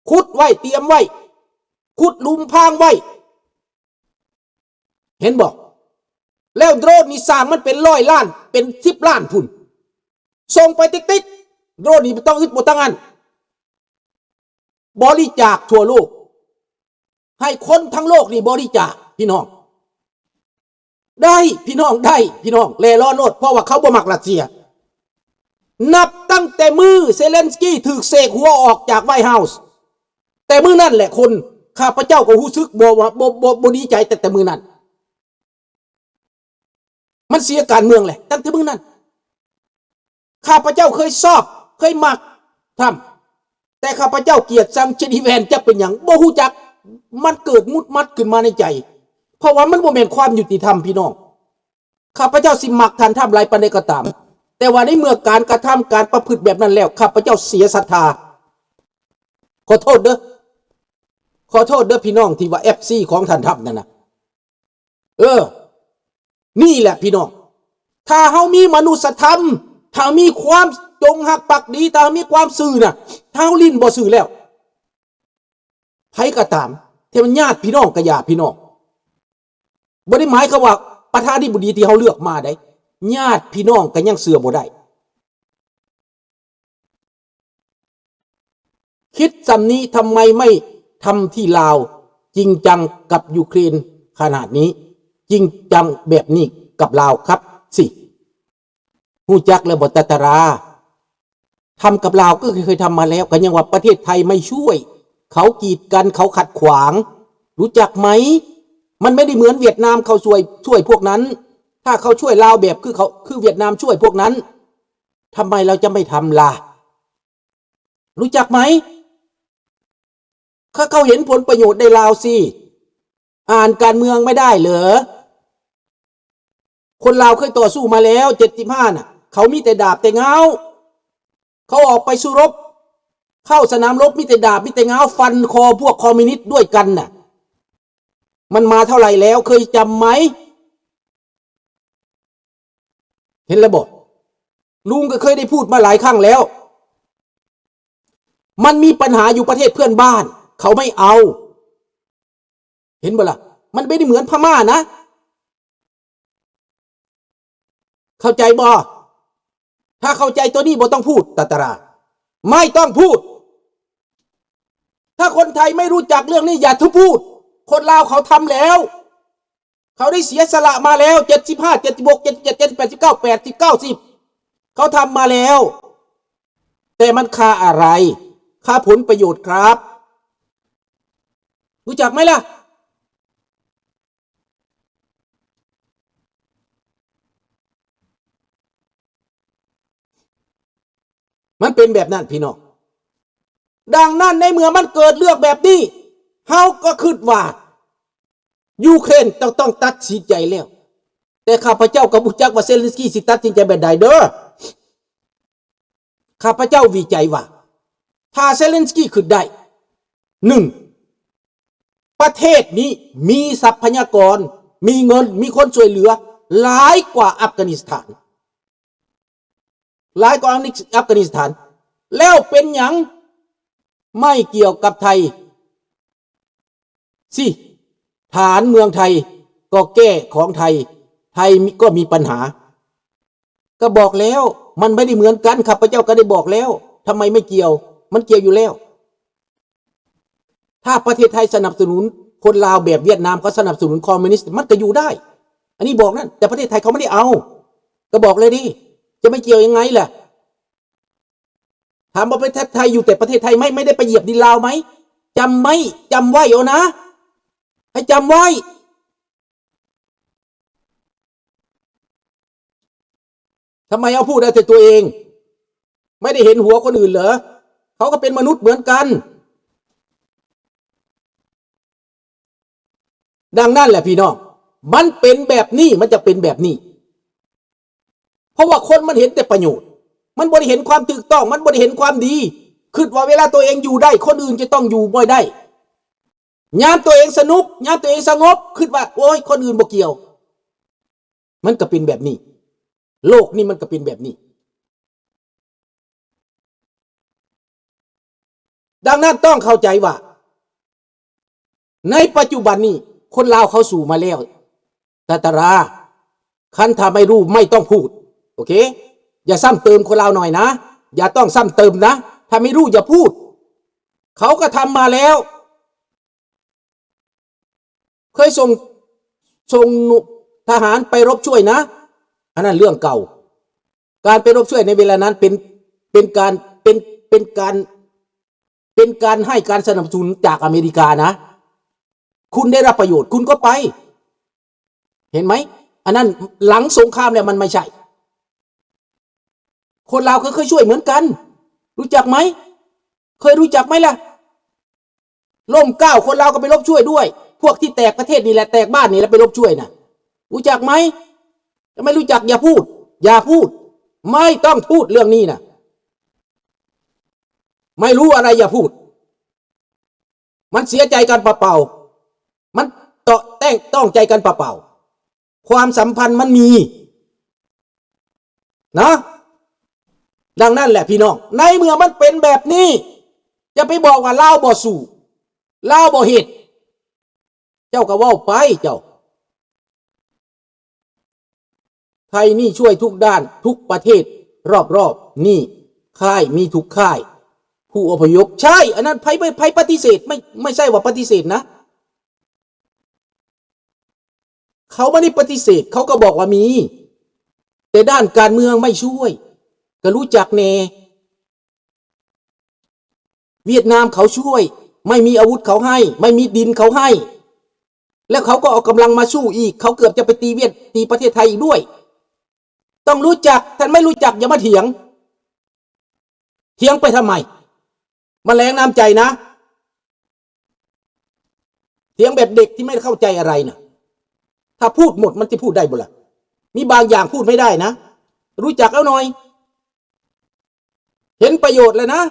ขุดไว้เตรียมไว้ขุดหลุมพรางไว้เห็นบอกแล้วโดรนนี่สร้างมันเป็น100 ล้านเป็น10 ล้านพุ่นส่งไปติ๊กโดรนนี่ไม่ต้องอึดบ่ต้องอันบริจาคทั่วโลกให้คนทั้งโลกนี่บริจาคพี่น้องได้พี่น้องได้พี่น้องแลรอโนดเพราะว่าเขาบ่มักรัสเซียนับตั้งแต่มือเซเลนสกี้ถูกเสกหัวออกจากไวท์เฮาส์แต่มือนั่นแหละคนข้าพเจ้าก็รู้สึกบ่ดีใจแต่มือนั้นมันเสียการเมืองแหละตั้งแต่มือนั้นข้าพเจ้าเคยชอบเคยมักทำแต่ข้าพเจ้าเกลียดซังเจนีแวนจะเป็นอย่างบ่ฮู้จักมันเกิดมุดมัดขึ้นมาในใจเพราะว่ามันบ่แม่นความยุติธรรมพี่น้องข้าพเจ้าสิมักท่านทำไรปานใดก็ตามแต่ว่าในเมื่อการกระทำการประพฤติแบบนั้นแล้วข้าพเจ้าเสียศรัทธาขอโทษเด้อพี่น้องที่ว่า FC ของท่านทำนั่นนะนี่แหละพี่น้องถ้าเฮามีมนุษยธรรมถ้ามีความจงหักปักดีถ้ามีความซื่อน่ะถ้าเฮาลิ้นบ่ซื่อแล้วไผก็ตามที่มันญาติพี่น้องก็ญาติพี่น้องบ่ได้หมายความว่าประธานาธิบดีที่เฮาเลือกมาได้ญาติพี่น้องก็ยังเชื่อบ่ได้คิดสำนี้ทำไมไม่ทำที่ลาวจริงจังกับยูเครนขนาดนี้จริงจังแบบนี้กับลาวครับสิฮู้จักแล้วบ่ตะตราทำกับลาวก็เคยทำมาแล้วก็ยังว่าประเทศไทยไม่ช่วยเขากีดกันเขาขัดขวางรู้จักไหมมันไม่ได้เหมือนเวียดนามเขาช่วยพวกนั้นถ้าเขาช่วยลาวแบบคือเวียดนามช่วยพวกนั้นทำไมเราจะไม่ทำล่ะรู้จักไหมเขาเห็นผลประโยชน์ในลาวสิอ่านการเมืองไม่ได้เหรอคนลาวเคยต่อสู้มาแล้ว75น่ะเขามีแต่ดาบแต่เงาเขาออกไปสู้รบเข้าสนามรบมีแต่ดาบมีแต่เงาฟันคอพวกคอมมิวนิสต์ด้วยกันน่ะมันมาเท่าไหร่แล้วเคยจำไหมเห็นแล้วบอกลุงก็เคยได้พูดมาหลายครั้งแล้วมันมีปัญหาอยู่ประเทศเพื่อนบ้านเขาไม่เอาเห็นบ่ล่ะมันไม่ได้เหมือนพม่านะเข้าใจบ่ถ้าเข้าใจตัวนี้บ่ต้องพูดตะตราไม่ต้องพูดถ้าคนไทยไม่รู้จักเรื่องนี้อย่าทุพูดคนลาวเขาทำแล้วเขาได้เสียสละมาแล้ว75 76 77 78 79 80 90เขาทำมาแล้วแต่มันค่าอะไรค่าผลประโยชน์ครับรู้จักไหมล่ะมันเป็นแบบนั้นพี่น้องดังนั้นในเมื่อมันเกิดเรื่องแบบนี้เฮาก็คิดว่ายูเครนต้องตัดสินใจแล้วแต่ข้าพเจ้าก็บ่จักว่าเซเลนสกี้สิตัดสินใจแบบใดเด้อข้าพเจ้าวิจัยว่าถ้าเซเลนสกี้ขึ้นได้1ประเทศนี้มีทรัพยากรมีเงินมีคนช่วยเหลือหลายกว่าอัฟกานิสถานแล้วเป็นหยังไม่เกี่ยวกับไทยสิฐานเมืองไทยก็แก้ของไทยก็มีปัญหาก็บอกแล้วมันไม่ได้เหมือนกันข้าพเจ้าก็ได้บอกแล้วทำไมไม่เกี่ยวมันเกี่ยวอยู่แล้วถ้าประเทศไทยสนับสนุนคนลาวแบบเวียดนามเขาสนับสนุนคอมมิวนิสต์มันก็อยู่ได้อันนี้บอกนั่นแต่ประเทศไทยเขาไม่ได้เอาก็บอกเลยดิจะไม่เกี่ยวยังไงล่ะถามว่าประเทศไทยอยู่แต่ประเทศไทยไม่ได้ไปเหยียบดินลาวไหมจำไว้เอานะให้จำไว้ทำไมเอาพูดได้แต่ตัวเองไม่ได้เห็นหัวคนอื่นเหรอเขาก็เป็นมนุษย์เหมือนกันดังนั้นแหละพี่น้องมันเป็นแบบนี้มันจะเป็นแบบนี้เพราะว่าคนมันเห็นแต่ประโยชน์มันบ่ได้เห็นความถูกต้องมันบ่ได้เห็นความดีคิดว่าเวลาตัวเองอยู่ได้คนอื่นจะต้องอยู่บ่ได้ยามตัวเองสนุกยามตัวเองสงบคิดว่าโอ้ยคนอื่นบ่เกี่ยวมันก็เป็นแบบนี้โลกนี้มันก็เป็นแบบนี้ ดังนั้นต้องเข้าใจว่าในปัจจุบันนี้คนลาวเขาสู่มาแล้วตาราคันถ้าไม่รู้ไม่ต้องพูดโอเคอย่าซ้ำเติมคนลาวหน่อยนะอย่าต้องซ้ำเติมนะถ้าไม่รู้อย่าพูดเขาก็ทำมาแล้วเคยส่งทหารไปรบช่วยนะอันนั้นเรื่องเก่าการไปรบช่วยในเวลานั้นเป็นการให้การสนับสนุนจากอเมริกานะคุณได้รับประโยชน์คุณก็ไปเห็นไหมอันนั้นหลังสงครามเนี่ยมันไม่ใช่คนลาวก็เคยช่วยเหมือนกันรู้จักไหมเคยรู้จักไหมล่ะร่มเกล้าคนลาวก็ไปรบช่วยด้วยพวกที่แตกประเทศนี่แหละแตกบ้านนี่แหละไปรบช่วยนะรู้จักไหมถ้าไม่รู้จักอย่าพูดไม่ต้องพูดเรื่องนี้นะไม่รู้อะไรอย่าพูดมันเสียใจกันเปล่าๆมันต้องใจกันเปล่าๆความสัมพันธ์มันมีนะดังนั้นแหละพี่น้องในเมื่อมันเป็นแบบนี้จะไปบอกว่าลาวบ่สู้ลาวบ่เฮ็ดเจ้าก็เว้าไปเจ้าไทยนี่ช่วยทุกด้านทุกประเทศรอบๆนี่ค่ายมีทุกค่ายผู้อพยพใช่อันนั้นไผปฏิเสธไม่ใช่ว่าปฏิเสธนะเขาไม่ได้ปฏิเสธเขาก็บอกว่ามีแต่ด้านการเมืองไม่ช่วยก็รู้จักแน่เวียดนามเขาช่วยไม่มีอาวุธเขาให้ไม่มีดินเขาให้แล้วเขาก็เอากำลังมาสู้อีกเขาเกือบจะไปตีประเทศไทยอีกด้วยต้องรู้จักท่านไม่รู้จักอย่ามาเถียงไปทำไมมันแรงน้ำใจนะเถียงแบบเด็กที่ไม่เข้าใจอะไรนะถ้าพูดหมดมันจะพูดได้บ่ล่ะมีบางอย่างพูดไม่ได้นะรู้จักแล้วหน่อยเห็นประโยชน์เลยนะ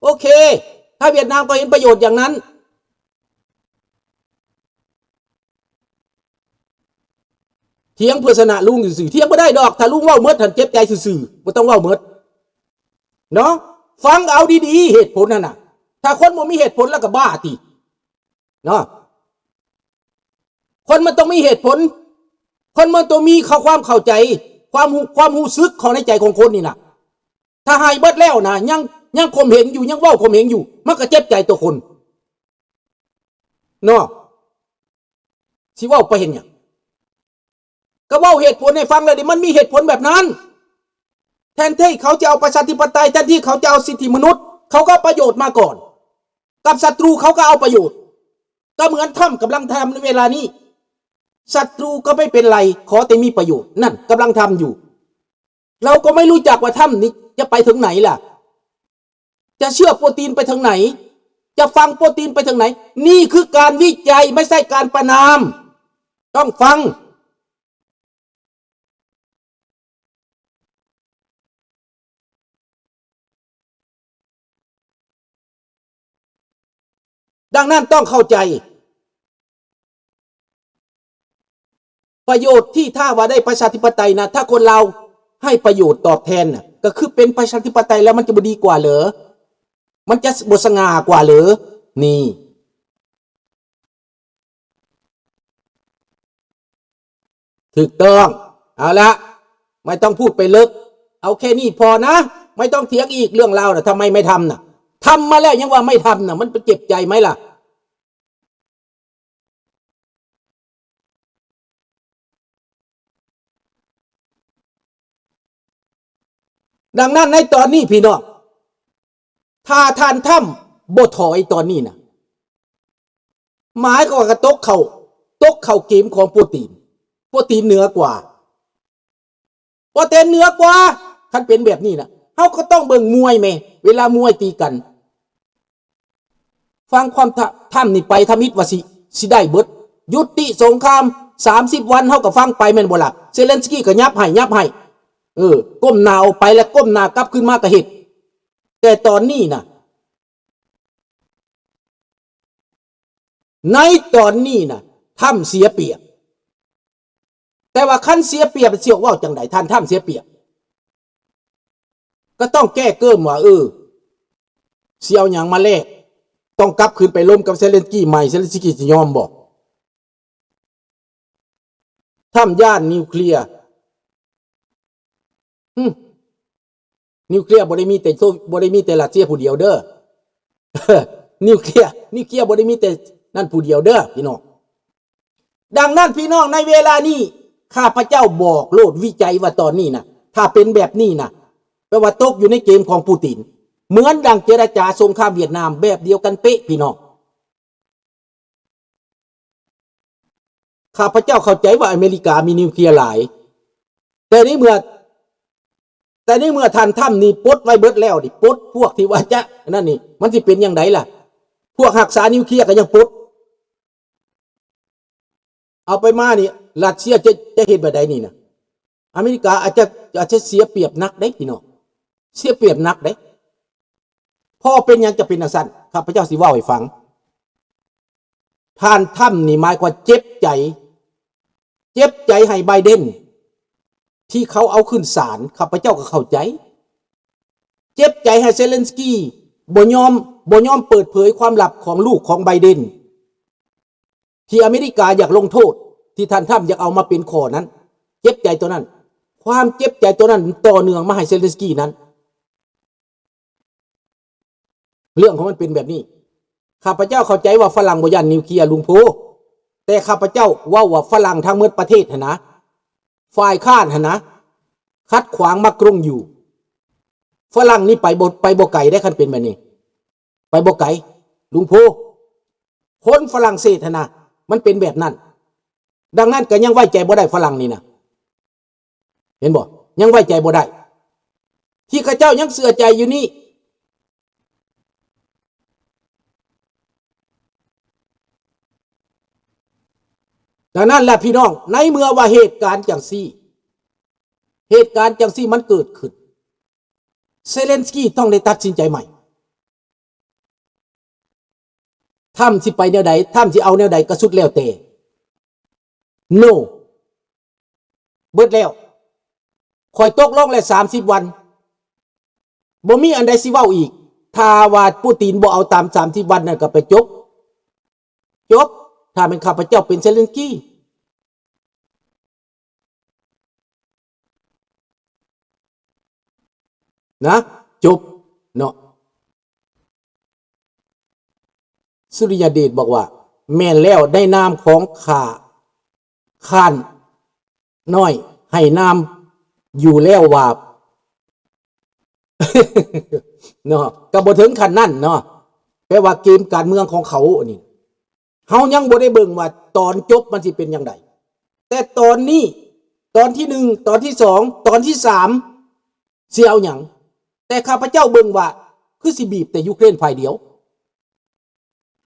โอเคถ้าเวียดนามก็เห็นประโยชน์อย่างนั้นเถียงเพื่อชนะลุงสื่อเถียงไม่ได้ดอกถ้าลุงเว้าเมิดท่านเจ็บใจสื่อไม่ต้องเว้าเมิดเนาะฟังเอาดีๆเหตุผลนั่นน่ะถ้าคนบ่มีเหตุผลแล้วก็บ้าติเนาะคนมันต้องมีเหตุผลคนมันต้องมีความเข้าใจความรู้สึกของในใจของคนนี่นะถ้าหายเบิดแล้วนะยังข่มเหงอยู่ยังเว้าข่มเหงอยู่มันก็เจ็บใจตัวคนเนาะสิเว้าไปเห็นหยังก็เว้าเหตุผลให้ฟังเลยดิมันมีเหตุผลแบบนั้นแทนที่เขาจะเอาประชาธิปไตยแทนที่เขาจะเอาสิทธิมนุษย์เขาก็ประโยชน์มาก่อนกับศัตรูเขาก็เอาประโยชน์ก็เหมือนถ้ำกำลังทำในเวลานี้ศัตรูก็ไม่เป็นไรขอแต่มีประโยชน์นั่นกำลังทำอยู่เราก็ไม่รู้จักว่าถ้ำนี้จะไปถึงไหนล่ะจะเชื่อโปรตีนไปถึงไหนจะฟังโปรตีนไปถึงไหนนี่คือการวิจัยไม่ใช่การประณามต้องฟังดังนั้นต้องเข้าใจประโยชน์ที่ถ้าว่าได้ประชาธิปไตยนะถ้าคนเราให้ประโยชน์ตอบแทนน่ะก็คือเป็นประชาธิปไตยแล้วมันจะบ่ดีกว่าเหรอมันจะบ่สง่ากว่าเหรอนี่ถูกต้องเอาละไม่ต้องพูดไปลึกเอาแค่นี้พอนะไม่ต้องเถียงอีกเรื่องราวน่ะทำไมไม่ทำน่ะทำมาแล้วยังว่าไม่ทำน่ะมันเป็นเจ็บใจไหมล่ะดังนั้นในตอนนี้พี่น้องถ้าท่านทำบ่ถอยตอนนี้นะหมายก็ว่ากระตกเข่าเกมของโปรตีนเหนือกว่าโปรตีนเหนือกว่าท่านเป็นแบบนี้นะเขาก็ต้องเบิ่งมวยแม่เวลามวยตีกันฟังความท่ำนี่ไปทำมิตรว่าสิได้เบิดยุติสงคราม30 วันเขาก็ฟังไปแม่นบ่ล่ะเซเลนสกี้ก็ยับให้ก้มหน้าออกไปแล้วก้มหน้ากลับขึ้นมากระเห็ดแต่ตอนนี้นะในตอนนี้นะถ้ำเสียเปรียบแต่ว่าขั้นเสียเปรียบเสียว่าจังไดท่านถ้ำเสียเปรียบก็ต้องแก้เกิมว่า เสียวอย่างมาแลกต้องกลับคืนไปล้มกับเซเลนสกี้ใหม่เซเลนสกี้จะยอมบอกถ้ำย่านนิวเคลียร์นิวเคลียร์บ่ได้มีแต่บ่ได้มีแต่รัสเซียผู้เดียวเด้อ นิวเคลียร์บ่ได้มีแต่นั่นผู้เดียวเด้อพี่น้องดังนั้นพี่น้องในเวลานี้ข้าพเจ้าบอกโลดวิจัยว่าตอนนี้นะถ้าเป็นแบบนี้นะแปลว่าตกอยู่ในเกมของปูตินเหมือนดังเจรจาสงครามเวียดนามแบบเดียวกันเป๊ะพี่น้องข้าพเจ้าเข้าใจว่าอเมริกามีนิวเคลียร์หลายแต่นี่เมื่อท่านถ้ำนี่ปลดไว้เบิดแล้วดิปลดพวกที่ว่าจะนั่นนี่มันสิเป็นอย่างไรล่ะพวกรักษานิวเคลียร์ก็ยังปลดเอาไปมานี่รัสเซียจะเห็นแบบใดนี่นะอเมริกาอาจจะเสียเปรียบนักได้พี่น้องเสียเปรียบนักได้พ่อเป็นยังจะเป็นสั้นข้าพเจ้าสิว่าให้ฟังท่านถ้ำนี่หมายความเจ็บใจให้ไบเดนที่เขาเอาขึ้นศาลข้าพเจ้าก็เข้าใจเจ็บใจให้เซเลนสกี้บ่ยอมเปิดเผยความลับของลูกของไบเดนที่อเมริกาอยากลงโทษที่ท่านทำอยากเอามาเป็นข้อนั้นเจ็บใจตัวนั้นความเจ็บใจตัวนั้นต่อเนื่องมาให้เซเลนสกี้นั้นเรื่องของมันเป็นแบบนี้ข้าพเจ้าเข้าใจว่าฝรั่งบ่ยันนิวเคลียร์ลุงโพแต่ข้าพเจ้าว่าฝรั่งทั้งหมดประเทศหั่นนะฝ่ายค้านหั่นนะคัดขวางมักกรุงอยู่ฝรั่งนี่ไปบ่ไกลได้คันเป็นแบบนี้ไปบ่ไกลลุงโพคนฝรั่งเศสหั่นนะมันเป็นแบบนั้นดังนั้นก็ยังไว้ใจบ่ได้ฝรั่งนี่นะเห็นบ่ยังไว้ใจบ่ได้ที่ข้าเจ้ายังเสื่อใจอยู่นี่ดังนั้นแหละพี่น้องในเมื่อว่าเหตุการณ์จังซี่มันเกิดขึ้นเซเลนสกี้ต้องได้ตัดสินใจใหม่ถ้ำสิไปแนวใดถ้ำสิเอาแนวใดก็สุดแล้วแต่ no เบิดแล้วคอยตกลงแล้ว30 วันบ่มีอันใดสิเว้าอีกถ้าว่าปูตินบ่เอาตาม30 วันนั่นก็ไปจบถ้าเป็นข้าพเจ้าเป็นเซเลนสกี้นะจบเนาะสุริยเดชบอกว่าแม่นแล้วได้นามของข้านน้อยให้นามอยู่แล้วว่า เนาะก็บ่ถึงขั้นนั้นเนาะแปลว่าเกมการเมืองของเขาอันนี้เฮายังบ่ได้เบิ่งว่าตอนจบมันสิเป็นอย่างไรแต่ตอนนี้ตอนที่1ตอนที่2ตอนที่3สิเอาหยังแต่ข้าพเจ้าเบิ่งว่าคือสิบีบแต่ยูเครนฝ่ายเดียว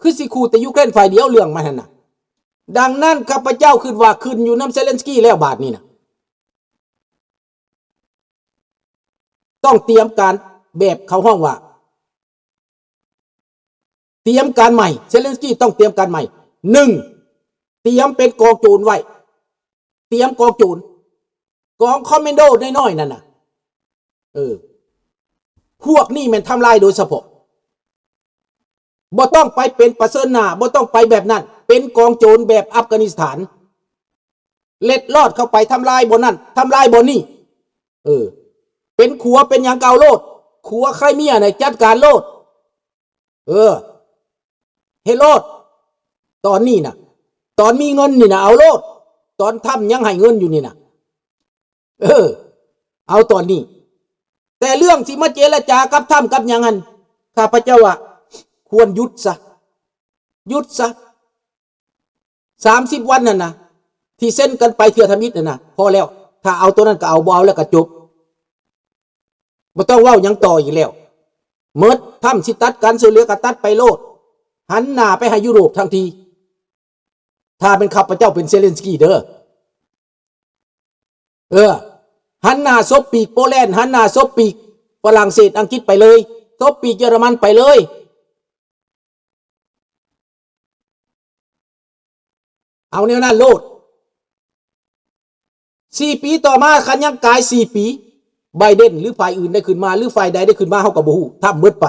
คือสิขู่แต่ยูเครนฝ่ายเดียวเรื่องมันน่ะดังนั้นข้าพเจ้าคิดว่าขึ้นอยู่นำเซเลนสกี้แล้วบาดนี้นะต้องเตรียมการแบบเขาห้องว่าเตรียมการใหม่เซเลนสกี้ต้องเตรียมการใหม่1เตรียมเป็นกองโจรไว้เตรียมกองโจรกองคอมมานโดน้อยๆนั่นน่ะพวกนี้มันทำลายโดยเฉพาะบ่ต้องไปเป็นปะเซินหน้าบ่ต้องไปแบบนั้นเป็นกองโจรแบบอัฟกานิสถานเล็ดลอดเข้าไปทำลายบนนั้นทำลายบนนี้เป็นขัวเป็นอย่างเก่าโลดขัวใครเมียน่ะจัดการโลดเฮโลดตอนนี้นะตอนมีเงินนี่นะเอาโลดตอนทำยังให้เงินอยู่นี่นะเอาตอนนี้แต่เรื่องที่มาเจรจากับทำกับยังงั้นข้าพเจ้าว่าควรหยุดซะ30 วันนั่นนะที่เส้นกันไปเถื่อทมิตรนะพอแล้วถ้าเอาตัวนั้นก็เอาบ่เอาแล้วก็จบไม่ต้องเว้ายังต่ออีกแล้วเมิดทำสิตัดกันเสือเหลือก็ตัดไปโลดหันหน้าไปให้ยุโรปทันทีถ้าเป็นข้าพเจ้าเป็นเซเลนสกี้เด้อหันหน้าซบปีกโปแลนด์หันหน้าซบปีกฝรั่งเศสอังกฤษไปเลยซบปีกเยอรมันไปเลยเอาแนวนั้นโลด4 ปีต่อมาคันยังกาย4 ปีไบเดนหรือฝ่ายอื่นได้ขึ้นมาหรือฝ่ายใดได้ขึ้นมาเฮาก็บ่ฮู้ทำเบิดไป